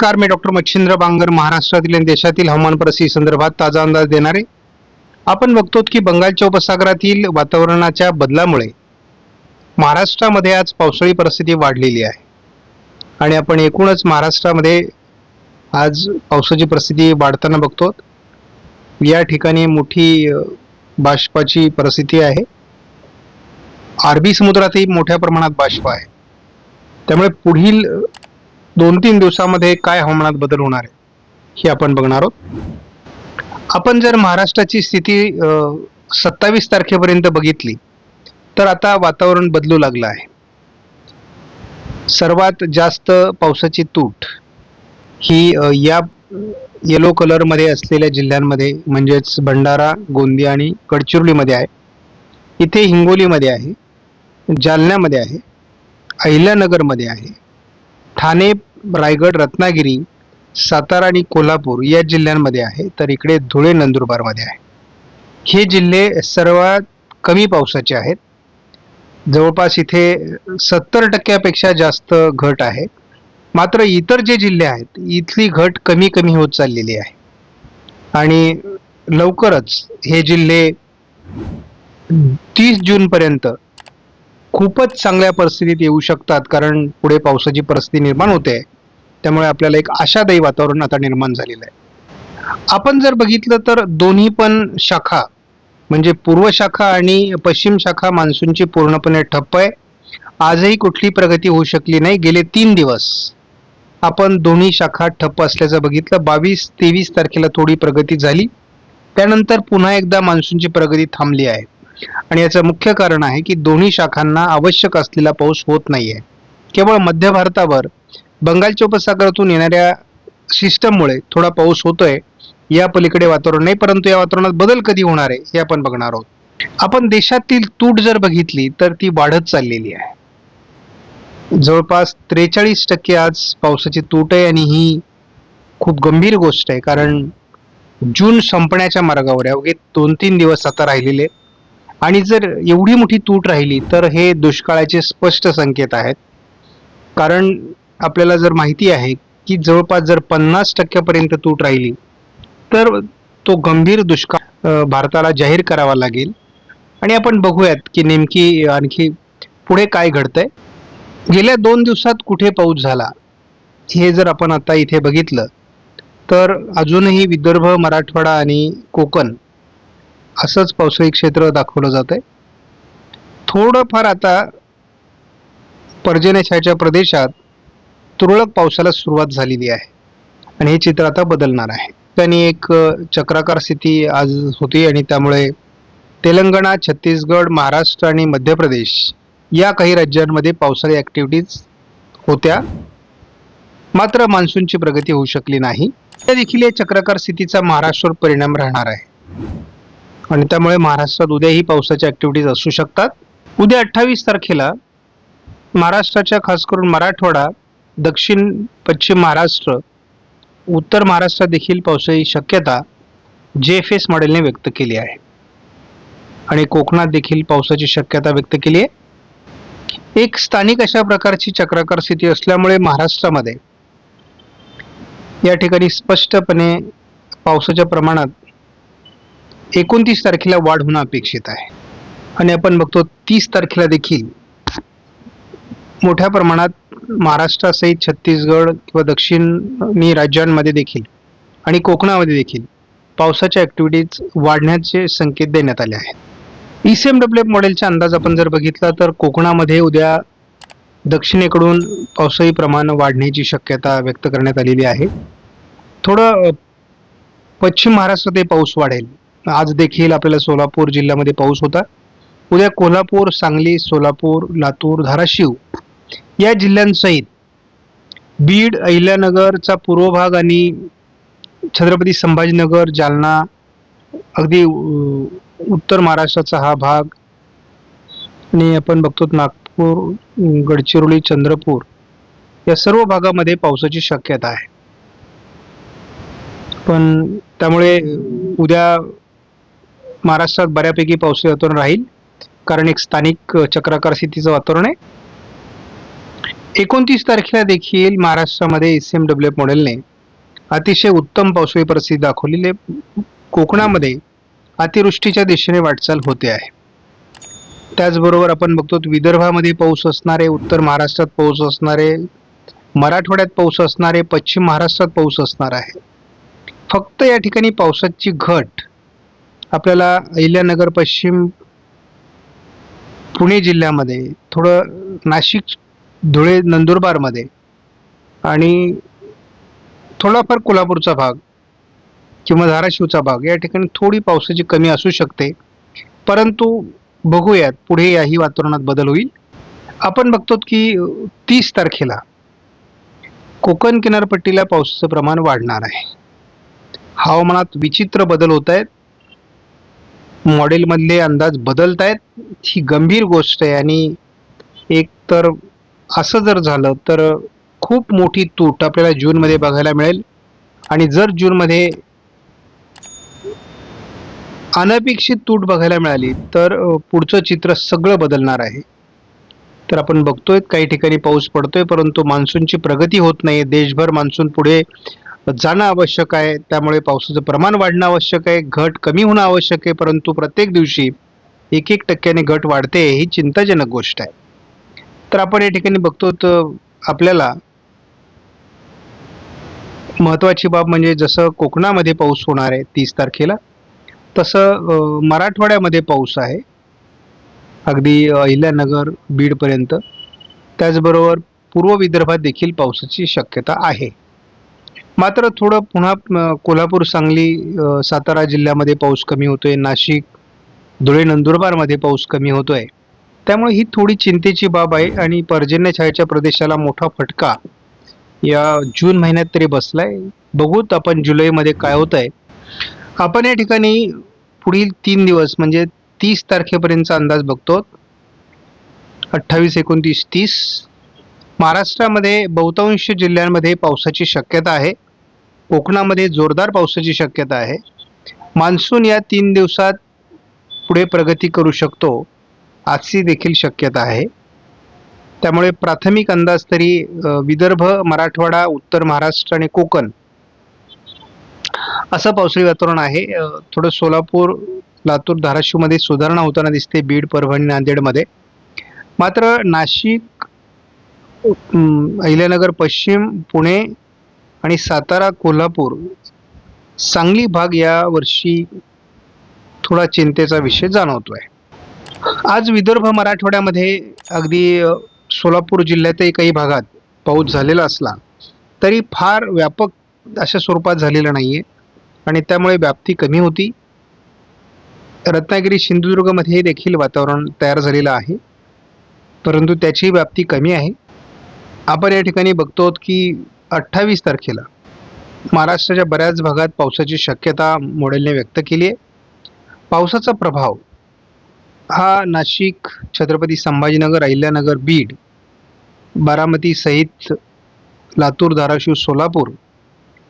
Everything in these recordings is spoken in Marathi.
नमस्कार, मी डॉक्टर मच्छिंद्र बांगर महाराष्ट्रातील आणि देशातील हवामान परिस्थिती संदर्भात ताजा अंदाज देणारे. आपण बघतो की बंगालच्या उपसागरातील वातावरणाच्या बदलामुळे महाराष्ट्रामध्ये आज पावसाळी परिस्थिती वाढलेली आहे आणि आपण एकूणच महाराष्ट्रामध्ये आज पावसाची परिस्थिती वाढताना बघतो. या ठिकाणी मोठी बाष्पाची परिस्थिती आहे. अरबी समुद्रातही मोठ्या प्रमाणात बाष्प आहे. त्यामुळे पुढील 2-3 दिवसामध्ये काय हवामानात बदल होणार आहे हे आपण बघणार आहोत. आपण जर महाराष्ट्राची स्थिती 27 तारखेपर्यंत बघितली तर आता वातावरण बदलू लागलं आहे. सर्वात जास्त पावसाची तूट ही या येलो कलरमध्ये असलेल्या जिल्ह्यांमध्ये म्हणजेच भंडारा, गोंदिया आणि गडचिरोलीमध्ये आहे. इथे हिंगोलीमध्ये आहे, जालन्यामध्ये आहे, अहिल्यानगरमध्ये आहे, ठाणे, रायगड, रत्नागिरी, सातारा आणि कोल्हापूर या जिल्ह्यांमध्ये आहे. तर इकडे धुळे, नंदुरबारमध्ये आहे. हे जिल्हे सर्वात कमी पावसाचे आहेत. जवळपास इथे 70% जास्त घट आहे. मात्र इतर जे जिल्हे आहेत इथली घट कमी कमी होत चाललेली आहे आणि लवकरच हे जिल्हे 30 जूनपर्यंत खूपच चांगल्या परिस्थितीत येऊ शकतात, कारण पुढे पावसाची परिस्थिती निर्माण होते. त्यामुळे आपल्याला एक आशादायी वातावरण आता निर्माण झालेलं आहे. आपण जर बघितलं तर दोन्ही पण शाखा म्हणजे पूर्व शाखा आणि पश्चिम शाखा मान्सूनची पूर्णपणे ठप्प आहे. आजही कुठली प्रगती होऊ शकली नाही. गेले 3 दिवस आपण दोन्ही शाखा ठप्प असल्याचं बघितलं. 22-23 तारखेला थोडी प्रगती झाली, त्यानंतर पुन्हा एकदा मान्सूनची प्रगती थांबली आहे आणि याचं मुख्य कारण आहे की दोन्ही शाखांना आवश्यक असलेला पाऊस होत नाहीये. केवळ मध्य भारतावर बंगालच्या उपसागरातून येणाऱ्या सिस्टममुळे थोडा पाऊस होतोय. या पलीकडे वातावरण नाही, परंतु या वातावरणात बदल कधी होणार आहे हे आपण बघणार आहोत. आपण देशातील तूट जर बघितली तर ती वाढत चाललेली आहे. जवळपास 43% आज पावसाची तूट आहे आणि ही खूप गंभीर गोष्ट आहे, कारण जून संपण्याच्या मार्गावर आहे. अवघे 2-3 दिवस आता राहिलेले आणि जर एवढी मोठी तूट राहिली तर हे दुष्काळाचे स्पष्ट संकेत आहेत. कारण आपल्याला जर माहिती आहे की जवळपास जर 50% पर्यंत तूट राहिली तर तो गंभीर दुष्काळ भारताला जाहीर करावा लागेल. आणि आपण बघूयात की नेमकी आणखी पुढे काय घडतंय. गेल्या 2 दिवसात कुठे पाऊस झाला हे जर आपण आता इथे बघितलं तर अजूनही विदर्भ, मराठवाडा आणि कोकण असंच पावसाळी क्षेत्र दाखवलं जात आहे. थोडंफार आता पर्जन्यछायाच्या प्रदेशात तुरळक पावसाला सुरुवात झालेली आहे आणि हे चित्र आता बदलणार आहे. त्यांनी एक चक्राकार स्थिती आज होती आणि त्यामुळे तेलंगणा, छत्तीसगड, महाराष्ट्र आणि मध्य प्रदेश या काही राज्यांमध्ये पावसाळी ऍक्टिव्हिटीज होत्या. मात्र मान्सूनची प्रगती होऊ शकली नाही. त्या देखील या चक्राकार स्थितीचा महाराष्ट्रावर परिणाम राहणार आहे आणि त्यामुळे महाराष्ट्रात उद्याही पावसाच्या ऍक्टिव्हिटीज असू शकतात. उद्या 28 तारखेला महाराष्ट्राच्या खास करून मराठवाडा, दक्षिण पश्चिम महाराष्ट्र, उत्तर महाराष्ट्रात देखील पावसाची शक्यता JFS मॉडेलने व्यक्त केली आहे आणि कोकणात देखील पावसाची शक्यता व्यक्त केली आहे. एक स्थानिक अशा प्रकारची चक्राकार स्थिती असल्यामुळे महाराष्ट्रामध्ये या ठिकाणी स्पष्टपणे पावसाच्या प्रमाणात 29 तारखेला वाढ होणं अपेक्षित आहे आणि आपण बघतो 30 तारखेला देखील मोठ्या प्रमाणात महाराष्ट्रासहित छत्तीसगड किंवा दक्षिणी राज्यांमध्ये देखील आणि कोकणामध्ये देखील पावसाच्या ऍक्टिव्हिटीज वाढण्याचे संकेत देण्यात आले आहेत. ECMWF मॉडेलचा अंदाज आपण जर बघितला तर कोकणामध्ये उद्या दक्षिणेकडून पावसाळी प्रमाण वाढण्याची शक्यता व्यक्त करण्यात आलेली आहे. थोडं पश्चिम महाराष्ट्रातही पाऊस वाढेल. आज देखील आपल्याला सोलापूर जिल्ह्यामध्ये पाऊस होता. उद्या कोल्हापूर, सांगली, सोलापूर, लातूर, धाराशिव या जिल्ह्यांसहित बीड, अहिल्यानगरचा पूर्व भाग आणि छत्रपती संभाजीनगर, जालना, अगदी उत्तर महाराष्ट्राचा हा भाग आणि आपण बघतो नागपूर, गडचिरोली, चंद्रपूर या सर्व भागामध्ये पावसाची शक्यता आहे. पण त्यामुळे उद्या महाराष्ट्रात बऱ्यापैकी पावसाळी वातावरण राहील, कारण एक स्थानिक चक्राकार स्थितीचं वातावरण आहे. 29 तारखेला देखील महाराष्ट्रामध्ये SMWF मॉडेलने अतिशय उत्तम पावसाळी परिस्थिती दाखवलेली आहे. कोकणामध्ये अतिवृष्टीच्या दिशेने वाटचाल होते आहे. त्याचबरोबर आपण बघतो विदर्भामध्ये पाऊस असणारे, उत्तर महाराष्ट्रात पाऊस असणारे, मराठवाड्यात पाऊस असणारे, पश्चिम महाराष्ट्रात पाऊस असणार आहे. फक्त या ठिकाणी पावसाची घट आपल्याला अहिल्यानगर, पश्चिम पुणे जिल्ह्यामध्ये, थोडं नाशिक, धुळे, नंदुरबारमध्ये आणि थोडाफार कोल्हापूरचा भाग किंवा धाराशिवचा भाग या ठिकाणी थोडी पावसाची कमी असू शकते. परंतु बघूयात पुढे याही वातावरणात बदल होईल. आपण बघतो की 30 तारखेला कोकण किनारपट्टीला पावसाचं प्रमाण वाढणार आहे. हवामानात विचित्र बदल होत आहेत, मॉडेलमधले अंदाज बदलत आहेत. ही गंभीर गोष्ट आहे आणि एक तर असं जर झालं तर खूप मोठी तूट आपल्याला जूनमध्ये बघायला मिळेल. आणि जर जूनमध्ये अनपेक्षित तूट बघायला मिळाली तर पुढचं चित्र सगळं बदलणार आहे. तर आपण बघतोय काही ठिकाणी पाऊस पडतोय, परंतु मान्सूनची प्रगती होत नाही. देशभर मान्सून पुढे जाणं आवश्यक आहे, त्यामुळे पावसाचं प्रमाण वाढणं आवश्यक आहे, घट कमी होणं आवश्यक आहे. परंतु प्रत्येक दिवशी 1-1% घट वाढते, ही चिंताजनक गोष्ट आहे. तर आपण या ठिकाणी बघतो तर आपल्याला महत्वाची बाब म्हणजे जसं कोकणामध्ये पाऊस होणार आहे 30 तारखेला, तसं मराठवाड्यामध्ये पाऊस आहे, अगदी अहिल्यानगर, बीडपर्यंत. त्याचबरोबर पूर्व विदर्भात देखील पावसाची शक्यता आहे. मात्र थोडं पुन्हा कोल्हापूर, सांगली, सातारा जिल्ह्यामध्ये पाऊस कमी होतोय, नाशिक, धुळे, नंदुरबारमध्ये पाऊस कमी होतोय. त्यामुळे ही थोडी चिंतेची बाब आहे आणि पर्जन्यछायेच्या प्रदेशाला मोठा फटका या जून महिन्यात तरी बसलाय. बघूत आपण जुलैमध्ये काय होत आहे. आपण या ठिकाणी पुढील 3 दिवस म्हणजे 30 तारखेपर्यंतचा अंदाज बघतो. 28, 29, 30 महाराष्ट्रामध्ये बहुतांश जिल्ह्यांमध्ये पावसाची शक्यता आहे. कोकणामध्ये जोरदार पावसाची शक्यता आहे. मान्सून या 3 दिवसात पुढे प्रगती करू शकतो अशी देखील शक्यता आहे. त्यामुळे प्राथमिक अंदाज तरी विदर्भ, मराठवाडा, उत्तर महाराष्ट्र आणि कोकण असं पावसाळी वातावरण आहे. थोडं सोलापूर, लातूर, धाराशिवमध्ये सुधारणा होताना दिसते, बीड, परभणी, नांदेडमध्ये. मात्र नाशिक, अहिल्यानगर पश्चिम, पुणे आणि सातारा, कोल्हापूर, सांगली भाग या वर्षी थोडा चिंतेचा विषय जाणवतोय. आज विदर्भ, मराठवाड्यामध्ये, अगदी सोलापूर जिल्ह्यातही काही भागात पाऊस झालेला असला तरी फार व्यापक अशा स्वरूपात झालेला नाहीये आणि त्यामुळे व्याप्ती कमी होती. रत्नागिरी, सिंधुदुर्गमध्ये देखील वातावरण तयार झालेलं आहे, परंतु त्याची व्याप्ती कमी आहे. आपण या ठिकाणी बघतो की 28 तारखेला महाराष्ट्राच्या बऱ्याच भागात पावसाची शक्यता मॉडेलने व्यक्त केली आहे. पावसाचा प्रभाव हा नाशिक, छत्रपती संभाजीनगर, अहिल्यानगर, बीड, बारामती सहित लातूर, धाराशिव, सोलापूर,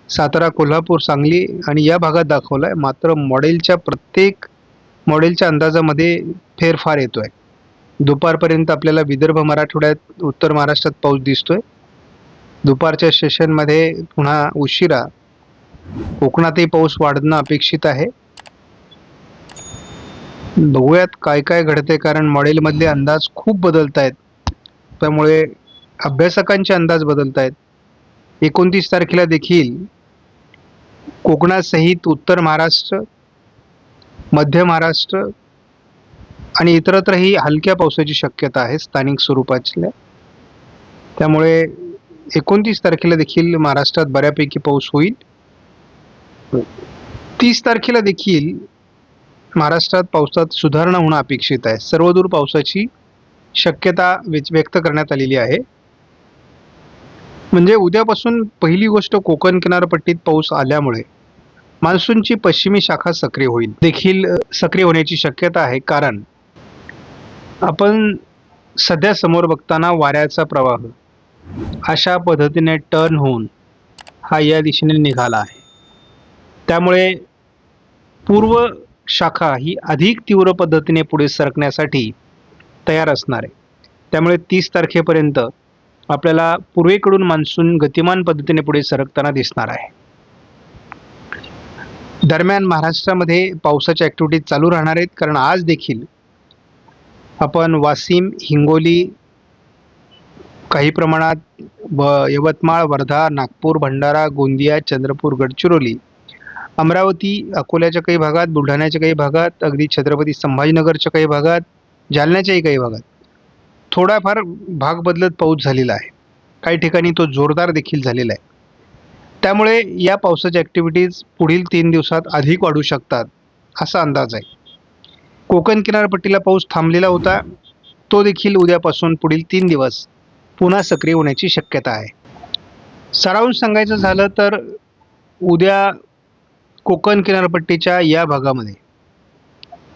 सातारा, कोल्हापूर, सांगली आणि या भागात दाखवला आहे. मात्र प्रत्येक मॉडेलच्या अंदाजामध्ये फेरफार येतोय. दुपारपर्यंत आपल्याला विदर्भ, मराठवाड्यात, उत्तर महाराष्ट्रात पाऊस दिसतोय. दुपारच्या सेशनमध्ये पुन्हा उशिरा कोकणातही पाऊस वाढणं अपेक्षित आहे. बघूयात काय काय घडते, कारण मॉडेलमधले अंदाज खूप बदलत आहेत, त्यामुळे अभ्यासकांचे अंदाज बदलत आहेत. 29 तारखेला देखील कोकणासहित उत्तर महाराष्ट्र, मध्य महाराष्ट्र आणि इतरत्रही हलक्या पावसाची शक्यता आहे स्थानिक स्वरूपाच्या. त्यामुळे 29 तारखेला देखील महाराष्ट्रात बऱ्यापैकी पाऊस होईल. 30 तारखेला देखील महाराष्ट्रात पावसात सुधारणा होणं अपेक्षित आहे. सर्वदूर पावसाची शक्यता व्यक्त करण्यात आलेली आहे. म्हणजे उद्यापासून पहिली गोष्ट, कोकण किनारपट्टीत पाऊस आल्यामुळे मान्सूनची पश्चिमी शाखा सक्रिय होण्याची शक्यता आहे. कारण आपण सध्या समोर बघताना वाऱ्याचा प्रवाह अशा पद्धतीने टर्न होऊन हा या दिशेने निघाला आहे. त्यामुळे पूर्व शाखा ही अधिक तीव्र पद्धतीने पुढे सरकण्यासाठी तयार असणार आहे. त्यामुळे 30 तारखेपर्यंत आपल्याला पूर्वेकडून मान्सून गतिमान पद्धतीने पुढे सरकताना दिसणार आहे. दरम्यान महाराष्ट्रामध्ये पावसाच्या ॲक्टिव्हिटीज चालू राहणार आहेत, कारण आज देखील आपण वाशिम, हिंगोली, काही प्रमाणात यवतमाळ, वर्धा, नागपूर, भंडारा, गोंदिया, चंद्रपूर, गडचिरोली, अमरावती, अकोल्याच्या काही भागात, बुलढाण्याच्या काही भागात, अगदी छत्रपती संभाजीनगरच्या काही भागात, जालन्याच्याही काही भागात थोडाफार भाग बदलत पाऊस झालेला आहे. काही ठिकाणी तो जोरदार देखील झालेला आहे. त्यामुळे या पावसाच्या ॲक्टिव्हिटीज पुढील 3 दिवसात अधिक वाढू शकतात असा अंदाज आहे. कोकण किनारपट्टीला पाऊस थांबलेला होता, तो देखील उद्यापासून पुढील 3 दिवस पुन्हा सक्रिय होण्याची शक्यता आहे. सारांश सांगायचं झालं तर उद्या कोकण किनारपट्टीच्या या भागामध्ये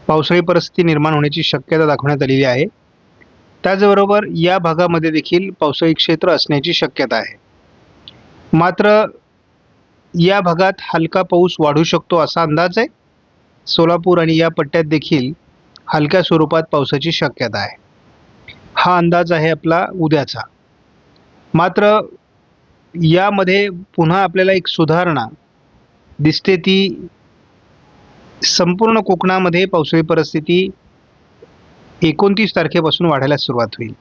पावसाळी परिस्थिती निर्माण होण्याची शक्यता दाखवण्यात आलेली आहे. त्याचबरोबर या भागामध्ये देखील पावसाळी क्षेत्र असण्याची शक्यता आहे. मात्र या भागात हलका पाऊस वाढू शकतो असा अंदाज आहे. सोलापूर आणि या पट्ट्यात देखील हलक्या स्वरूपात पावसाची शक्यता आहे. हा अंदाज आहे आपला उद्याचा. मात्र यामध्ये पुन्हा आपल्याला एक सुधारणा दिसते, ती संपूर्ण कोकणामध्ये पावसाळी परिस्थिती 29 तारखेपासून वाढायला सुरुवात होईल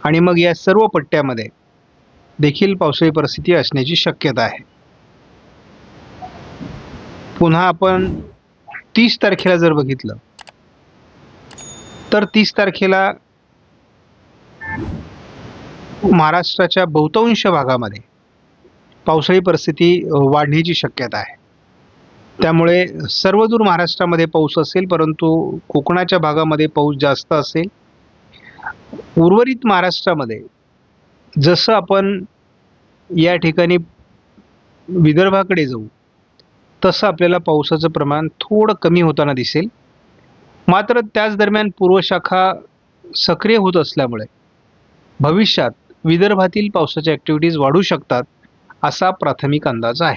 आणि मग या सर्व पट्ट्यामध्ये देखील पावसाळी परिस्थिती असण्याची शक्यता आहे. पुन्हा आपण 30 तारखेला जर बघितलं तर 30 तारखेला महाराष्ट्राच्या बहुतांश भागामध्ये पावसाळी परिस्थिती वाढण्याची शक्यता आहे. त्यामुळे सर्वदूर महाराष्ट्रामध्ये पाऊस असेल, परंतु कोकणाच्या भागामध्ये पाऊस जास्त असेल. उर्वरित महाराष्ट्रामध्ये जसं आपण या ठिकाणी विदर्भाकडे जाऊ तसं आपल्याला पावसाचं प्रमाण थोडं कमी होताना दिसेल. मात्र त्याच दरम्यान पूर्वशाखा सक्रिय होत असल्यामुळे भविष्यात विदर्भातील पावसाच्या ॲक्टिव्हिटीज वाढू शकतात असा प्राथमिक अंदाज आहे.